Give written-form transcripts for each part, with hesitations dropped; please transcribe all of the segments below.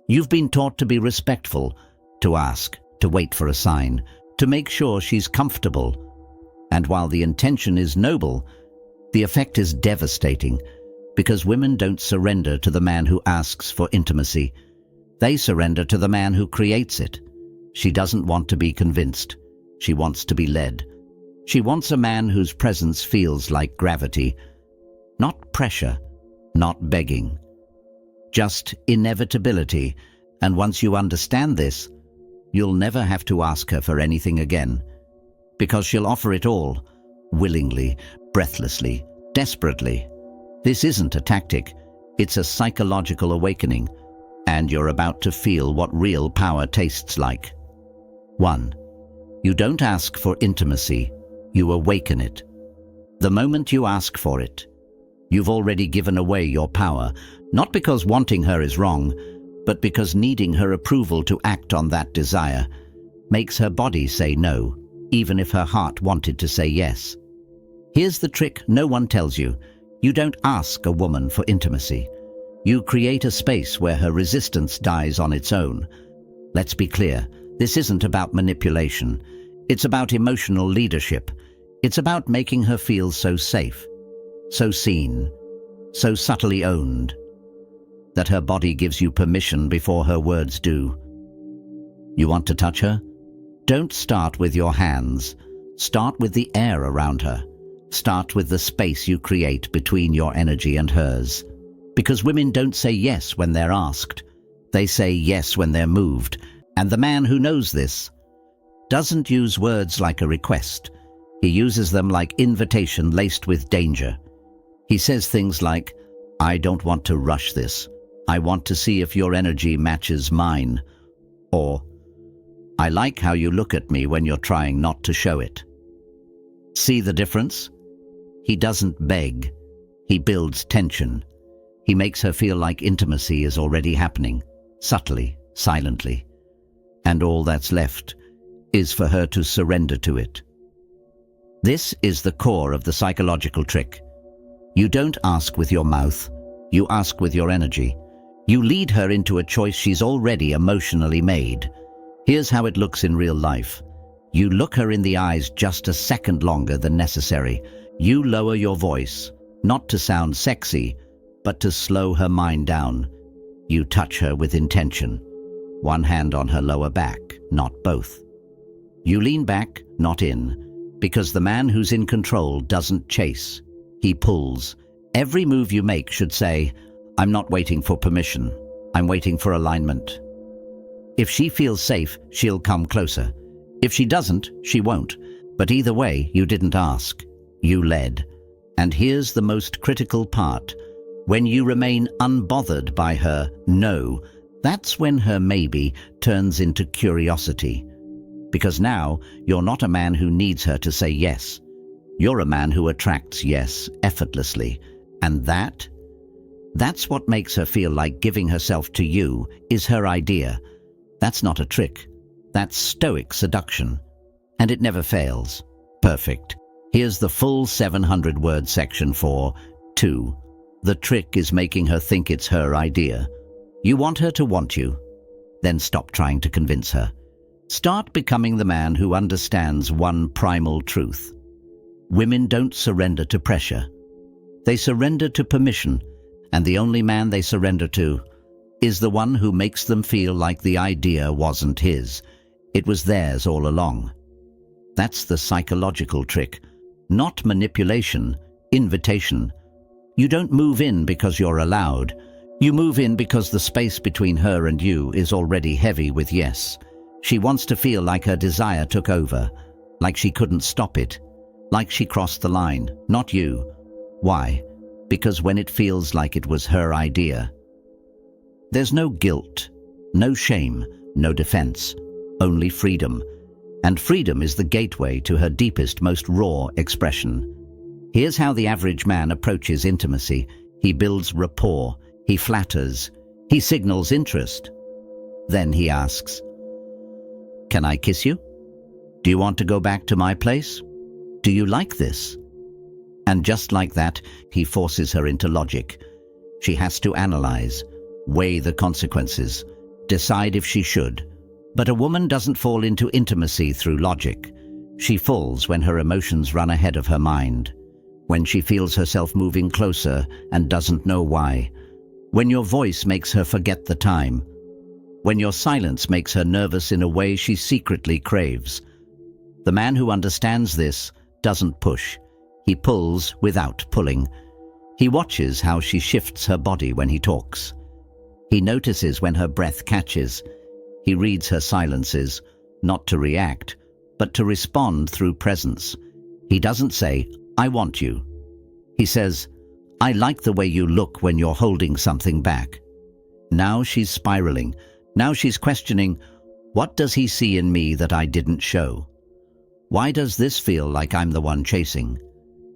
You've been taught to be respectful, to ask, to wait for a sign, to make sure she's comfortable. And while the intention is noble, the effect is devastating, because women don't surrender to the man who asks for intimacy. They surrender to the man who creates it. She doesn't want to be convinced. She wants to be led. She wants a man whose presence feels like gravity, not pressure, not begging, just inevitability. And once you understand this, you'll never have to ask her for anything again, because she'll offer it all, willingly, breathlessly, desperately. This isn't a tactic, it's a psychological awakening, and you're about to feel what real power tastes like. 1. You don't ask for intimacy, you awaken it. The moment you ask for it, you've already given away your power, not because wanting her is wrong, but because needing her approval to act on that desire makes her body say no, even if her heart wanted to say yes. Here's the trick no one tells you. You don't ask a woman for intimacy. You create a space where her resistance dies on its own. Let's be clear, this isn't about manipulation. It's about emotional leadership. It's about making her feel so safe, so seen, so subtly owned, that her body gives you permission before her words do. You want to touch her? Don't start with your hands. Start with the air around her. Start with the space you create between your energy and hers. Because women don't say yes when they're asked. They say yes when they're moved. And the man who knows this doesn't use words like a request. He uses them like invitation laced with danger. He says things like, "I don't want to rush this. I want to see if your energy matches mine." Or, "I like how you look at me when you're trying not to show it." See the difference? He doesn't beg. He builds tension. He makes her feel like intimacy is already happening, subtly, silently. And all that's left is for her to surrender to it. This is the core of the psychological trick. You don't ask with your mouth. You ask with your energy. You lead her into a choice she's already emotionally made. Here's how it looks in real life. You look her in the eyes just a second longer than necessary. You lower your voice, not to sound sexy, but to slow her mind down. You touch her with intention. One hand on her lower back, not both. You lean back, not in, because the man who's in control doesn't chase. He pulls. Every move you make should say, "I'm not waiting for permission. I'm waiting for alignment." If she feels safe, she'll come closer. If she doesn't, she won't. But either way, you didn't ask. You led. And here's the most critical part. When you remain unbothered by her no, that's when her maybe turns into curiosity. Because now, you're not a man who needs her to say yes. You're a man who attracts yes effortlessly. And that's what makes her feel like giving herself to you is her idea. That's not a trick. That's Stoic seduction. And it never fails. Perfect. Here's the full 700-word section for 2. The trick is making her think it's her idea. You want her to want you. Then stop trying to convince her. Start becoming the man who understands one primal truth. Women don't surrender to pressure. They surrender to permission, and the only man they surrender to is the one who makes them feel like the idea wasn't his. It was theirs all along. That's the psychological trick. Not manipulation, invitation. You don't move in because you're allowed. You move in because the space between her and you is already heavy with yes. She wants to feel like her desire took over, like she couldn't stop it, like she crossed the line, not you. Why? Because when it feels like it was her idea, there's no guilt, no shame, no defense, only freedom. And freedom is the gateway to her deepest, most raw expression. Here's how the average man approaches intimacy. He builds rapport, he flatters, he signals interest. Then he asks, "Can I kiss you? Do you want to go back to my place? Do you like this?" And just like that, he forces her into logic. She has to analyze, weigh the consequences, decide if she should. But a woman doesn't fall into intimacy through logic. She falls when her emotions run ahead of her mind, when she feels herself moving closer and doesn't know why, when your voice makes her forget the time, when your silence makes her nervous in a way she secretly craves. The man who understands this doesn't push. He pulls without pulling. He watches how she shifts her body when he talks. He notices when her breath catches. He reads her silences, not to react, but to respond through presence. He doesn't say, "I want you." He says, "I like the way you look when you're holding something back." Now she's spiraling. Now she's questioning, what does he see in me that I didn't show? Why does this feel like I'm the one chasing?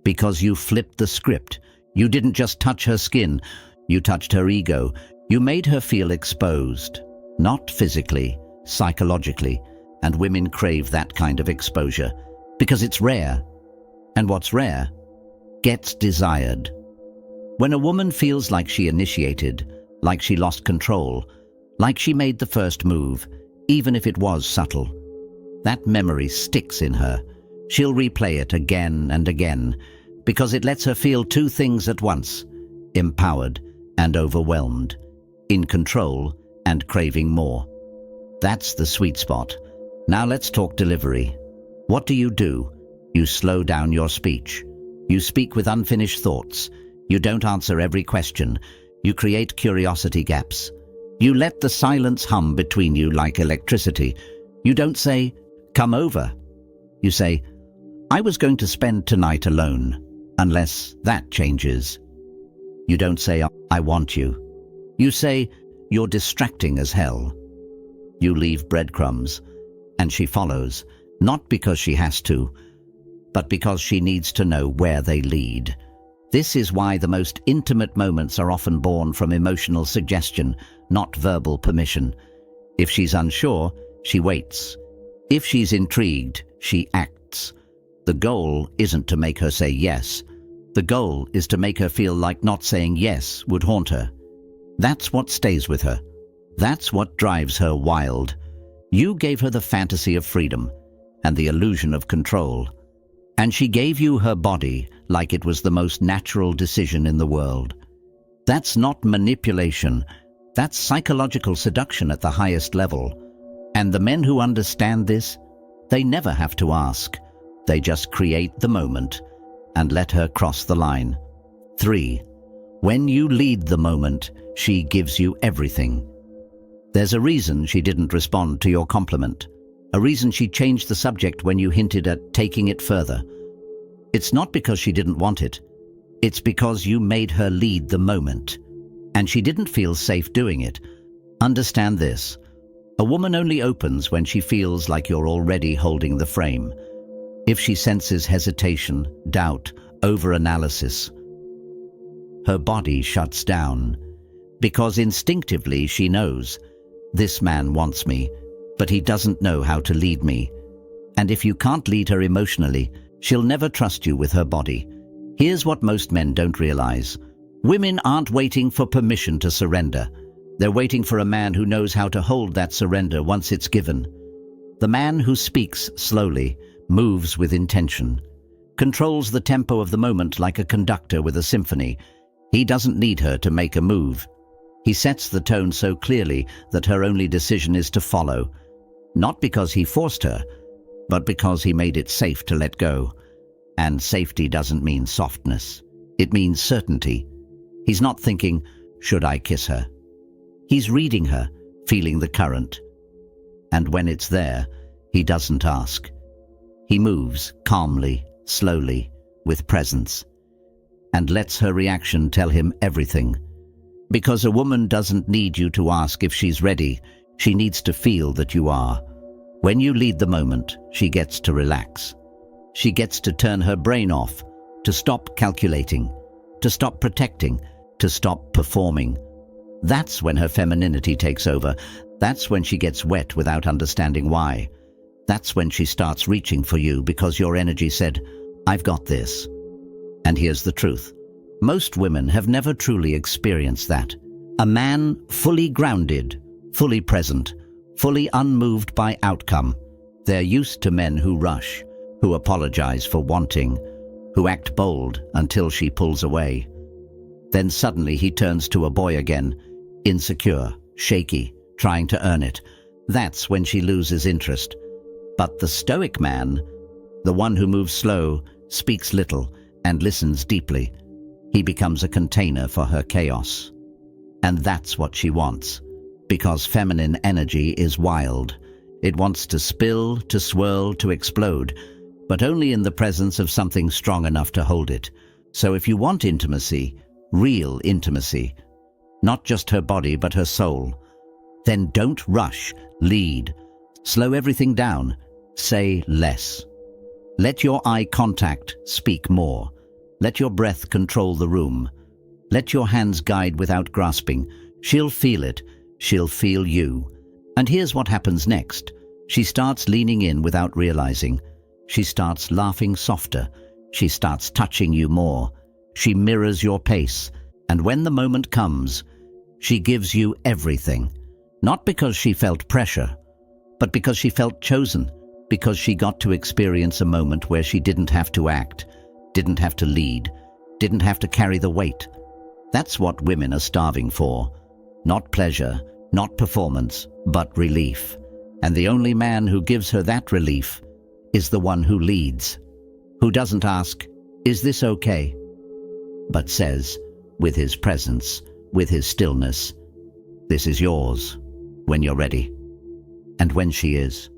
Because you flipped the script. You didn't just touch her skin. You touched her ego. You made her feel exposed. Not physically, psychologically. And women crave that kind of exposure because it's rare. And what's rare gets desired. When a woman feels like she initiated, like she lost control, like she made the first move, even if it was subtle, that memory sticks in her. She'll replay it again and again because it lets her feel two things at once: empowered and overwhelmed, in control and craving more. That's the sweet spot. Now let's talk delivery. What do? You slow down your speech. You speak with unfinished thoughts. You don't answer every question. You create curiosity gaps. You let the silence hum between you like electricity. You don't say, "Come over." You say, "I was going to spend tonight alone, unless that changes." You don't say, "I want you." You say, "You're distracting as hell." You leave breadcrumbs, and she follows, not because she has to, but because she needs to know where they lead. This is why the most intimate moments are often born from emotional suggestion, not verbal permission. If she's unsure, she waits. If she's intrigued, she acts. The goal isn't to make her say yes. The goal is to make her feel like not saying yes would haunt her. That's what stays with her. That's what drives her wild. You gave her the fantasy of freedom and the illusion of control. And she gave you her body like it was the most natural decision in the world. That's not manipulation. That's psychological seduction at the highest level. And the men who understand this, they never have to ask. They just create the moment and let her cross the line. 3. When you lead the moment, she gives you everything. There's a reason she didn't respond to your compliment. A reason she changed the subject when you hinted at taking it further. It's not because she didn't want it. It's because you made her lead the moment. And she didn't feel safe doing it. Understand this. A woman only opens when she feels like you're already holding the frame. If she senses hesitation, doubt, overanalysis, her body shuts down. Because instinctively she knows, this man wants me, but he doesn't know how to lead me. And if you can't lead her emotionally, she'll never trust you with her body. Here's what most men don't realize. Women aren't waiting for permission to surrender. They're waiting for a man who knows how to hold that surrender once it's given. The man who speaks slowly, moves with intention, controls the tempo of the moment like a conductor with a symphony. He doesn't need her to make a move. He sets the tone so clearly that her only decision is to follow. Not because he forced her, but because he made it safe to let go. And safety doesn't mean softness. It means certainty. He's not thinking, should I kiss her? He's reading her, feeling the current. And when it's there, he doesn't ask. He moves calmly, slowly, with presence, and lets her reaction tell him everything. Because a woman doesn't need you to ask if she's ready. She needs to feel that you are. When you lead the moment, she gets to relax. She gets to turn her brain off, to stop calculating, to stop protecting, to stop performing. That's when her femininity takes over. That's when she gets wet without understanding why. That's when she starts reaching for you because your energy said, I've got this. And here's the truth. Most women have never truly experienced that. A man fully grounded, fully present, fully unmoved by outcome. They're used to men who rush, who apologize for wanting, who act bold until she pulls away. Then suddenly he turns to a boy again, insecure, shaky, trying to earn it. That's when she loses interest. But the Stoic man, the one who moves slow, speaks little, and listens deeply, he becomes a container for her chaos. And that's what she wants, because feminine energy is wild. It wants to spill, to swirl, to explode, but only in the presence of something strong enough to hold it. So if you want intimacy, real intimacy, not just her body but her soul, then don't rush, lead. Slow everything down, say less. Let your eye contact speak more. Let your breath control the room. Let your hands guide without grasping. She'll feel it, she'll feel you. And here's what happens next. She starts leaning in without realizing. She starts laughing softer. She starts touching you more. She mirrors your pace. And when the moment comes, she gives you everything. Not because she felt pressure, but because she felt chosen, because she got to experience a moment where she didn't have to act, didn't have to lead, didn't have to carry the weight. That's what women are starving for. Not pleasure, not performance, but relief. And the only man who gives her that relief is the one who leads, who doesn't ask, "Is this okay?" but says, with his presence, with his stillness, "This is yours, when you're ready." And when she is,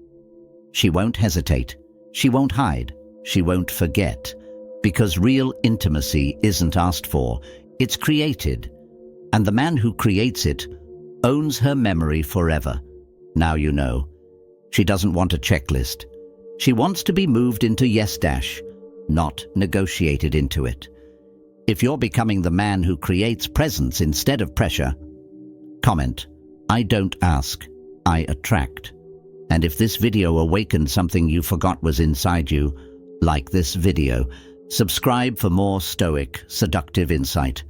she won't hesitate, she won't hide, she won't forget, because real intimacy isn't asked for, it's created. And the man who creates it owns her memory forever. Now you know. She doesn't want a checklist. She wants to be moved into yes dash, not negotiated into it. If you're becoming the man who creates presence instead of pressure, comment, "I don't ask, I attract." And if this video awakened something you forgot was inside you, like this video. Subscribe for more Stoic, seductive insight.